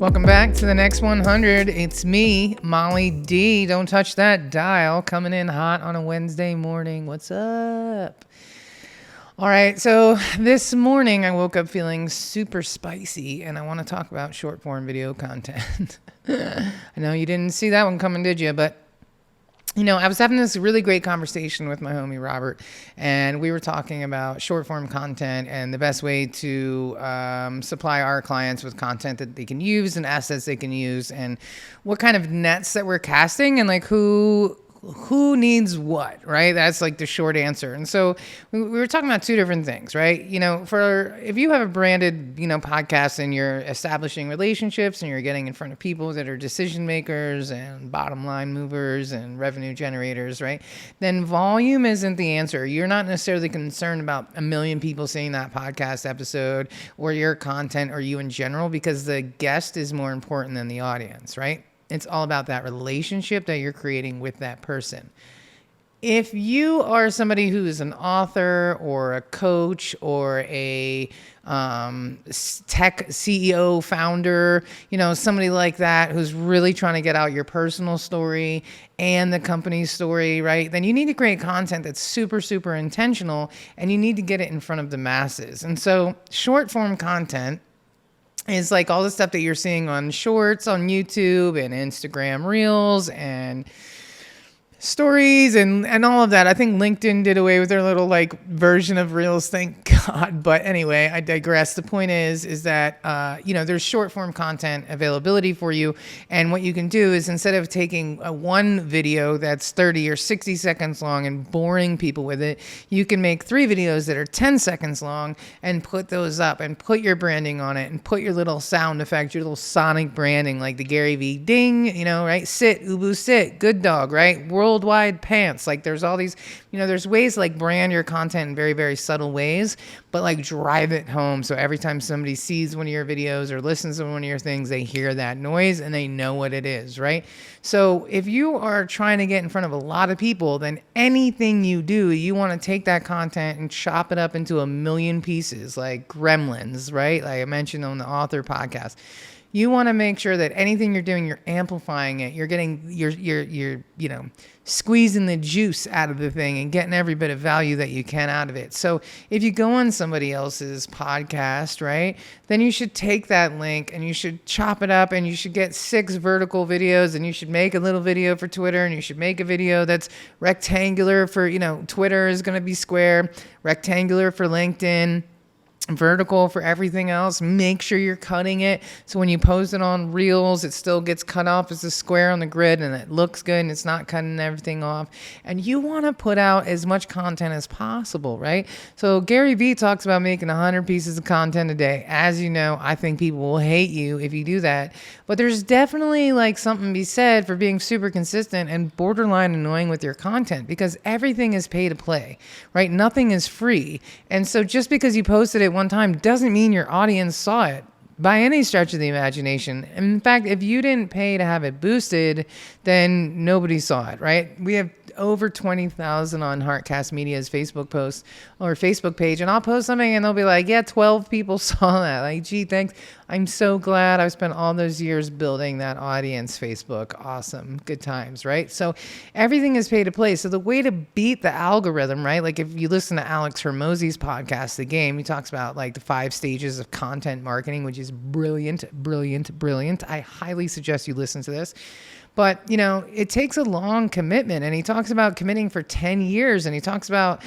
Welcome back to the next 100. It's me, Molly D. Don't touch that dial. Coming in hot on a Wednesday morning. What's up? All right, so this morning I woke up feeling super spicy, and I want to talk about short form video content. I know you didn't see that one coming, did you? But I was having this really great conversation with my homie Robert, and we were talking about short form content and the best way to supply our clients with content that they can use and assets they can use, and what kind of nets that we're casting, and like who needs what, right? That's like the short answer. And so we were talking about two different things, right? If you have a branded, podcast and you're establishing relationships and you're getting in front of people that are decision makers and bottom line movers and revenue generators, right? Then volume isn't the answer. You're not necessarily concerned about 1 million people seeing that podcast episode or your content or you in general, because the guest is more important than the audience, right? It's all about that relationship that you're creating with that person. If you are somebody who is an author or a coach or a tech CEO founder, somebody like that who's really trying to get out your personal story and the company's story, right? Then you need to create content that's super, super intentional, and you need to get it in front of the masses. And so short form content is like all the stuff that you're seeing on shorts on YouTube and Instagram Reels and stories and all of that. I think LinkedIn did away with their little version of Reels, thank God. But anyway, I digress. The point is that, there's short form content availability for you. And what you can do is, instead of taking one video that's 30 or 60 seconds long and boring people with it, you can make 3 videos that are 10 seconds long and put those up and put your branding on it and put your little sound effect, your little sonic branding, like the Gary V ding, right? Sit, Ubu, sit, good dog, right? Worldwide pants. There's all these, there's ways to brand your content in very, very subtle ways, but drive it home. So every time somebody sees one of your videos or listens to one of your things, they hear that noise and they know what it is, right? So if you are trying to get in front of a lot of people, then anything you do, you want to take that content and chop it up into 1 million pieces, like gremlins, right? Like I mentioned on the author podcast. You want to make sure that anything you're doing, you're amplifying it. You're getting, you're squeezing the juice out of the thing and getting every bit of value that you can out of it. So if you go on somebody else's podcast, right, then you should take that link and you should chop it up and you should get 6 vertical videos, and you should make a little video for Twitter, and you should make a video that's rectangular for, Twitter is going to be square, rectangular for LinkedIn, vertical for everything else. Make sure you're cutting it so when you post it on Reels, it still gets cut off as a square on the grid and it looks good and it's not cutting everything off. And you want to put out as much content as possible, right? So Gary Vee talks about making 100 pieces of content a day. As you know, I think people will hate you if you do that, but there's definitely something to be said for being super consistent and borderline annoying with your content, because everything is pay to play, right? Nothing is free. And so just because you posted it one time doesn't mean your audience saw it by any stretch of the imagination. In fact, if you didn't pay to have it boosted, then nobody saw it, right? We have over 20,000 on Heartcast Media's Facebook post or Facebook page, and I'll post something and they'll be like, yeah, 12 people saw that. Like, gee, thanks. I'm so glad I've spent all those years building that audience. Facebook. Awesome. Good times, right? So everything is pay to play. So the way to beat the algorithm, right? Like if you listen to Alex Hormozi's podcast, The Game, he talks about the 5 stages of content marketing, which is brilliant. I highly suggest you listen to this. But, it takes a long commitment, and he talks about committing for 10 years, and he talks about,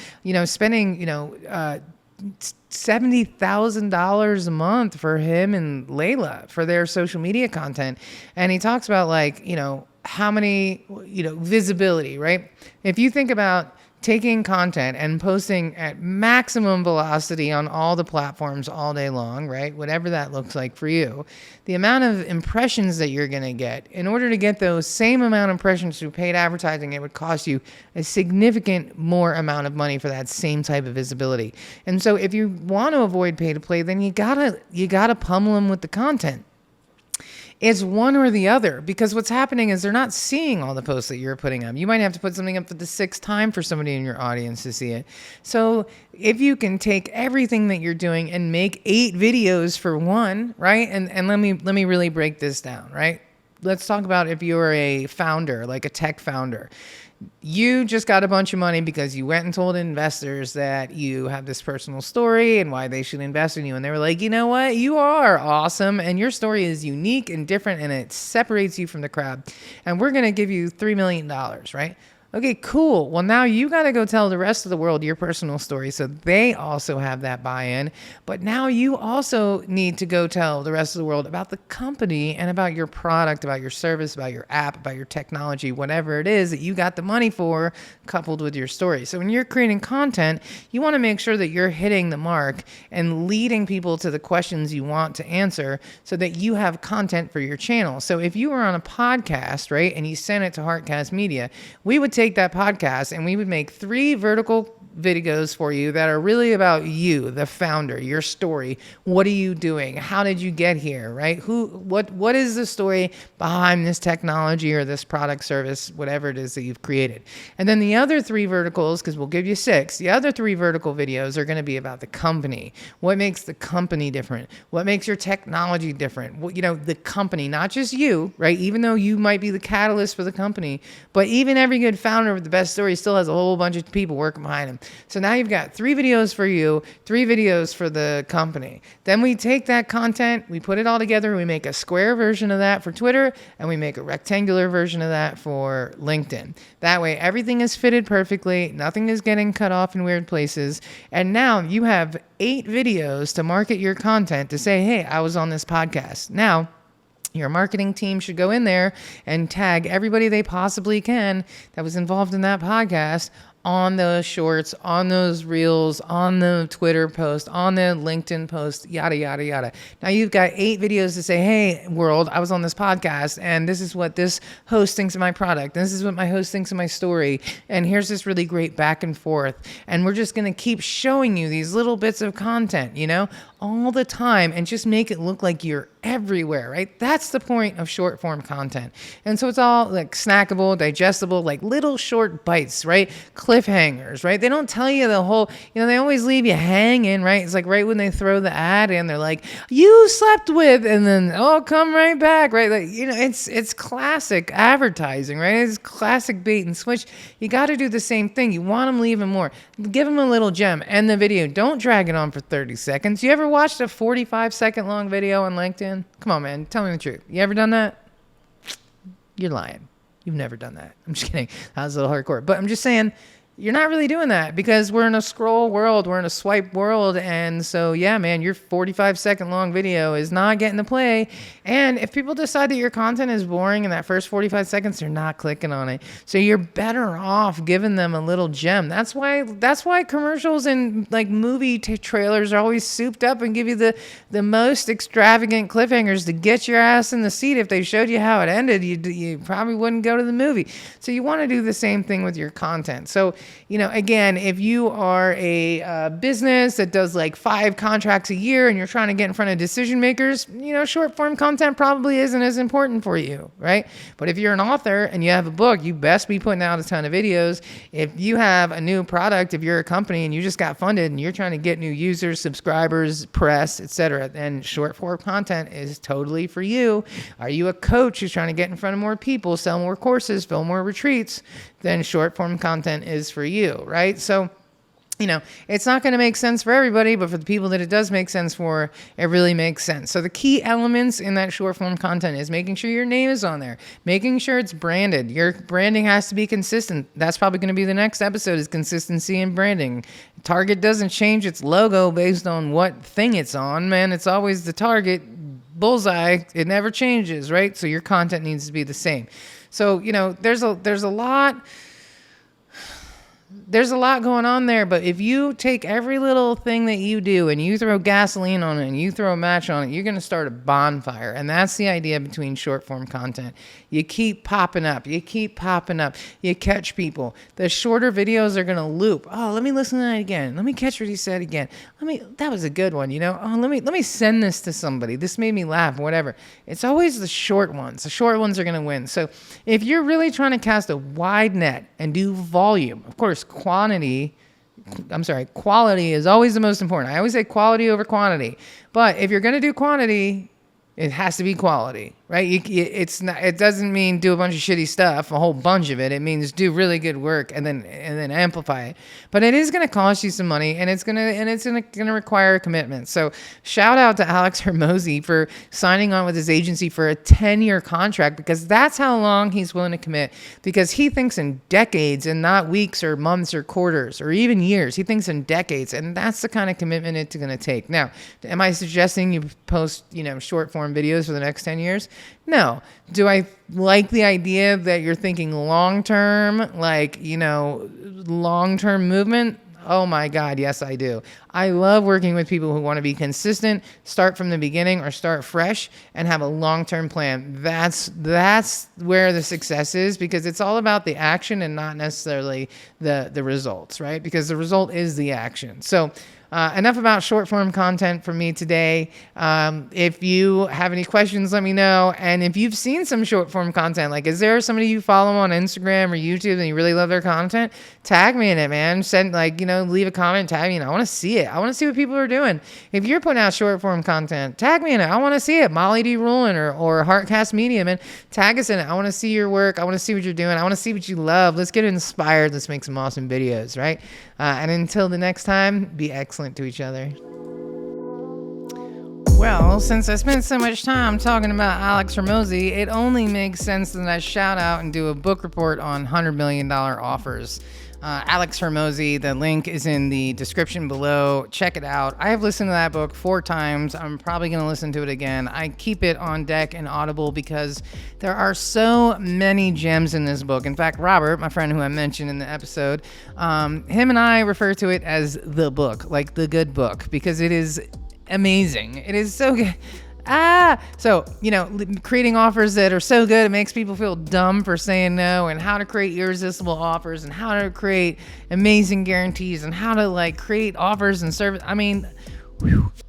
spending, $70,000 a month for him and Layla for their social media content. And he talks about how many, visibility, right? If you think about taking content and posting at maximum velocity on all the platforms all day long, right? Whatever that looks like for you, the amount of impressions that you're going to get, in order to get those same amount of impressions through paid advertising, it would cost you a significant more amount of money for that same type of visibility. And so if you want to avoid pay to play, then you gotta pummel them with the content. It's one or the other, because what's happening is they're not seeing all the posts that you're putting up. You might have to put something up for the 6th time for somebody in your audience to see it. So if you can take everything that you're doing and make 8 videos for one, right? And let me really break this down, right? Let's talk about if you're a founder, like a tech founder. You just got a bunch of money because you went and told investors that you have this personal story and why they should invest in you. And they were like, you know what? You are awesome. And your story is unique and different, and it separates you from the crowd. And we're going to give you $3 million, right? Okay, cool. Well, now you got to go tell the rest of the world your personal story so they also have that buy-in. But now you also need to go tell the rest of the world about the company and about your product, about your service, about your app, about your technology, whatever it is that you got the money for, coupled with your story. So when you're creating content, you want to make sure that you're hitting the mark and leading people to the questions you want to answer so that you have content for your channel. So if you were on a podcast, right, and you sent it to Heartcast Media, we would take that podcast and we would make 3 vertical videos for you that are really about you, the founder, your story. What are you doing? How did you get here, right? What is the story behind this technology or this product, service, whatever it is that you've created? And then the other 3 verticals, because we'll give you 6, the other 3 vertical videos are going to be about the company. What makes the company different? What makes your technology different? What, the company, not just you, right? Even though you might be the catalyst for the company, but even every good founder with the best story still has a whole bunch of people working behind him. So now you've got 3 videos for you, 3 videos for the company. Then we take that content, we put it all together, we make a square version of that for Twitter, and we make a rectangular version of that for LinkedIn. That way, everything is fitted perfectly, nothing is getting cut off in weird places, and now you have 8 videos to market your content to say, hey, I was on this podcast. Now, your marketing team should go in there and tag everybody they possibly can that was involved in that podcast on those shorts, on those reels, on the Twitter post, on the LinkedIn post, yada, yada, yada. Now you've got 8 videos to say, hey, world, I was on this podcast, and this is what this host thinks of my product. This is what my host thinks of my story. And here's this really great back and forth. And we're just going to keep showing you these little bits of content, all the time, and just make it look like you're everywhere, right? That's the point of short form content. And so it's all like snackable, digestible, like little short bites, right? Cliffhangers, right? They don't tell you the whole, they always leave you hanging, right? It's like right when they throw the ad in, they're like, you slept with, and then, oh, come right back, right? Like, it's classic advertising, right? It's classic bait and switch. You got to do the same thing. You want them leaving more. Give them a little gem. End the video. Don't drag it on for 30 seconds. You ever watched a 45-second long video on LinkedIn? Come on, man. Tell me the truth. You ever done that? You're lying. You've never done that. I'm just kidding. That was a little hardcore. But I'm just saying, you're not really doing that because we're in a scroll world. We're in a swipe world. And so, yeah, man, your 45-second long video is not getting to play. And if people decide that your content is boring in that first 45 seconds, they're not clicking on it. So you're better off giving them a little gem. That's why commercials and like movie trailers are always souped up and give you the most extravagant cliffhangers to get your ass in the seat. If they showed you how it ended, you probably wouldn't go to the movie. So you want to do the same thing with your content. So, again, if you are a business that does like 5 contracts a year and you're trying to get in front of decision makers, short form content probably isn't as important for you, right? But if you're an author and you have a book, you best be putting out a ton of videos. If you have a new product, if you're a company and you just got funded and you're trying to get new users, subscribers, press, etc., then short form content is totally for you. Are you a coach who's trying to get in front of more people, sell more courses, fill more retreats? Then short form content is for you, right? So, it's not going to make sense for everybody, but for the people that it does make sense for, it really makes sense. So the key elements in that short form content is making sure your name is on there, making sure it's branded. Your branding has to be consistent. That's probably going to be the next episode, is consistency in branding. Target doesn't change its logo based on what thing it's on, man. It's always the Target bullseye. It never changes, right? So your content needs to be the same. So, there's a lot there's a lot going on there, but if you take every little thing that you do and you throw gasoline on it and you throw a match on it, you're going to start a bonfire. And that's the idea between short form content. You keep popping up. You catch people. The shorter videos are going to loop. Oh, let me listen to that again. Let me catch what he said again. That was a good one, Oh, let me send this to somebody. This made me laugh, whatever. It's always the short ones. The short ones are going to win. So if you're really trying to cast a wide net and do volume, of course, quality is always the most important. I always say quality over quantity. But if you're going to do quantity, it has to be quality, right? It doesn't mean do a bunch of shitty stuff, a whole bunch of it. It means do really good work and then amplify it. But it is going to cost you some money, and it's going to require a commitment. So shout out to Alex Hormozi for signing on with his agency for a 10-year contract, because that's how long he's willing to commit. Because he thinks in decades and not weeks or months or quarters or even years. He thinks in decades, and that's the kind of commitment it's going to take. Now, am I suggesting you post short form videos for the next 10 years? No. Do I like the idea that you're thinking long-term, long-term movement? Oh my God, yes, I do. I love working with people who want to be consistent, start from the beginning or start fresh and have a long-term plan. That's where the success is, because it's all about the action and not necessarily the results, right? Because the result is the action. So enough about short form content from me today. If you have any questions, let me know. And if you've seen some short form content, like, is there somebody you follow on Instagram or YouTube and you really love their content? Tag me in it, man. Send leave a comment, tag me in it. I want to see it. I want to see what people are doing. If you're putting out short form content, tag me in it. I want to see it. Molly D. Ruland or Heartcast Media, man. Tag us in it. I want to see your work. I want to see what you're doing. I want to see what you love. Let's get inspired. Let's make some awesome videos, right? And until the next time, be excellent to each other. Well, since I spent so much time talking about Alex Hormozi, it only makes sense that I shout out and do a book report on $100 million offers. Alex Hormozi, the link is in the description below. Check it out. I have listened to that book 4 times. I'm probably going to listen to it again. I keep it on deck and Audible because there are so many gems in this book. In fact, Robert, my friend who I mentioned in the episode, him and I refer to it as the book, like the good book, because it is amazing. It is so good. So, creating offers that are so good, it makes people feel dumb for saying no, and how to create irresistible offers, and how to create amazing guarantees, and how to create offers and service. I mean,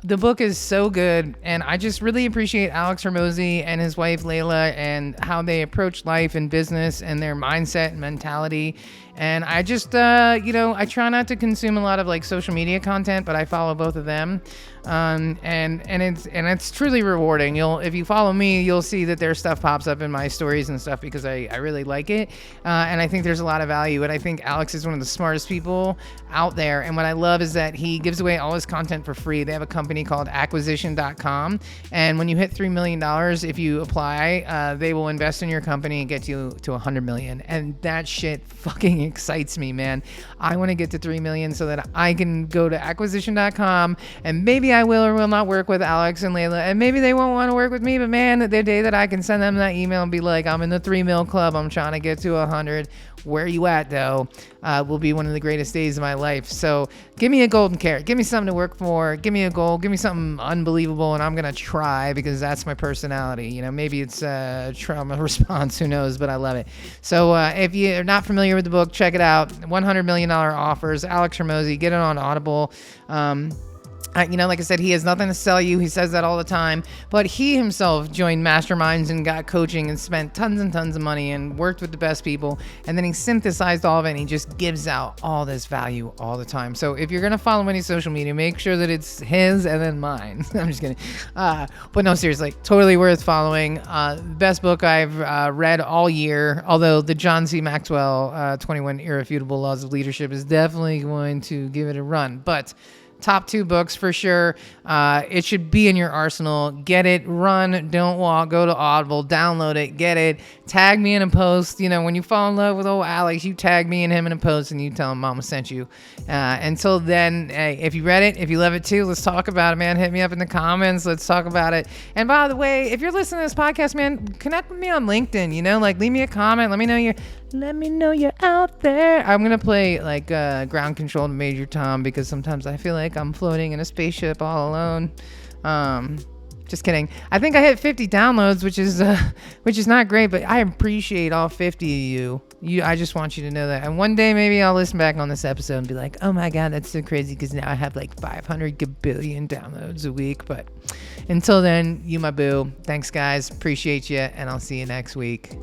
the book is so good, and I just really appreciate Alex Hormozi and his wife Layla and how they approach life and business and their mindset and mentality. And I just, I try not to consume a lot of social media content, but I follow both of them. And it's truly rewarding. If you follow me, you'll see that their stuff pops up in my stories and stuff because I really like it. And I think there's a lot of value. And I think Alex is one of the smartest people out there. And what I love is that he gives away all his content for free. They have a company called acquisition.com. And when you hit $3 million, if you apply, they will invest in your company and get you to $100 million. And that shit fucking excites me, man. I want to get to 3 million so that I can go to acquisition.com, and maybe I will or will not work with Alex and Layla, and maybe they won't want to work with me, but man, the day that I can send them that email and be like, I'm in the 3 mil club, I'm trying to get to 100. Where you at though? Will be one of the greatest days of my life. So give me a golden carrot, give me something to work for, give me a goal, give me something unbelievable, and I'm gonna try, because that's my personality. Maybe it's a trauma response, who knows, but I love it. So if you're not familiar with the book, check it out. $100 million offers, Alex Hormozi. Get it on Audible. Like I said, he has nothing to sell you. He says that all the time. But he himself joined masterminds and got coaching and spent tons and tons of money and worked with the best people. And then he synthesized all of it, and he just gives out all this value all the time. So if you're going to follow any social media, make sure that it's his and then mine. I'm just kidding. But no, seriously, totally worth following. Best book I've read all year. Although the John C. Maxwell 21 Irrefutable Laws of Leadership is definitely going to give it a run. But top 2 books for sure. It should be in your arsenal. Get it, run, don't walk, go to Audible, download it, get it, tag me in a post. When you fall in love with old Alex, you tag me and him in a post and you tell him Mama sent you. Until then, hey, if you read it, if you love it too, let's talk about it, man. Hit me up in the comments. Let's talk about it. And by the way, if you're listening to this podcast, man, connect with me on LinkedIn, leave me a comment. Let me know Let me know you're out there. I'm going to play like Ground Control to Major Tom because sometimes I feel like I'm floating in a spaceship all alone. Just kidding. I think I hit 50 downloads, which is not great, but I appreciate all 50 of you. I just want you to know that. And one day maybe I'll listen back on this episode and be like, oh my God, that's so crazy because now I have like 500 gabillion downloads a week. But until then, you my boo. Thanks, guys. Appreciate you, and I'll see you next week.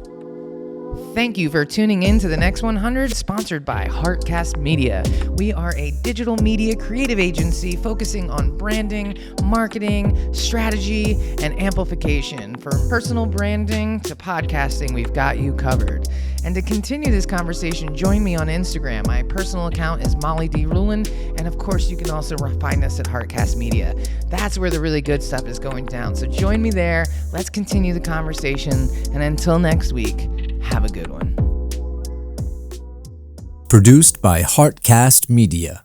Thank you for tuning in to the Next 100, sponsored by Heartcast Media. We are a digital media creative agency focusing on branding, marketing, strategy, and amplification. From personal branding to podcasting, we've got you covered. And to continue this conversation, join me on Instagram. My personal account is Molly D. Ruland, and of course, you can also find us at Heartcast Media. That's where the really good stuff is going down. So join me there. Let's continue the conversation. And until next week, have a good one. Produced by Heartcast Media.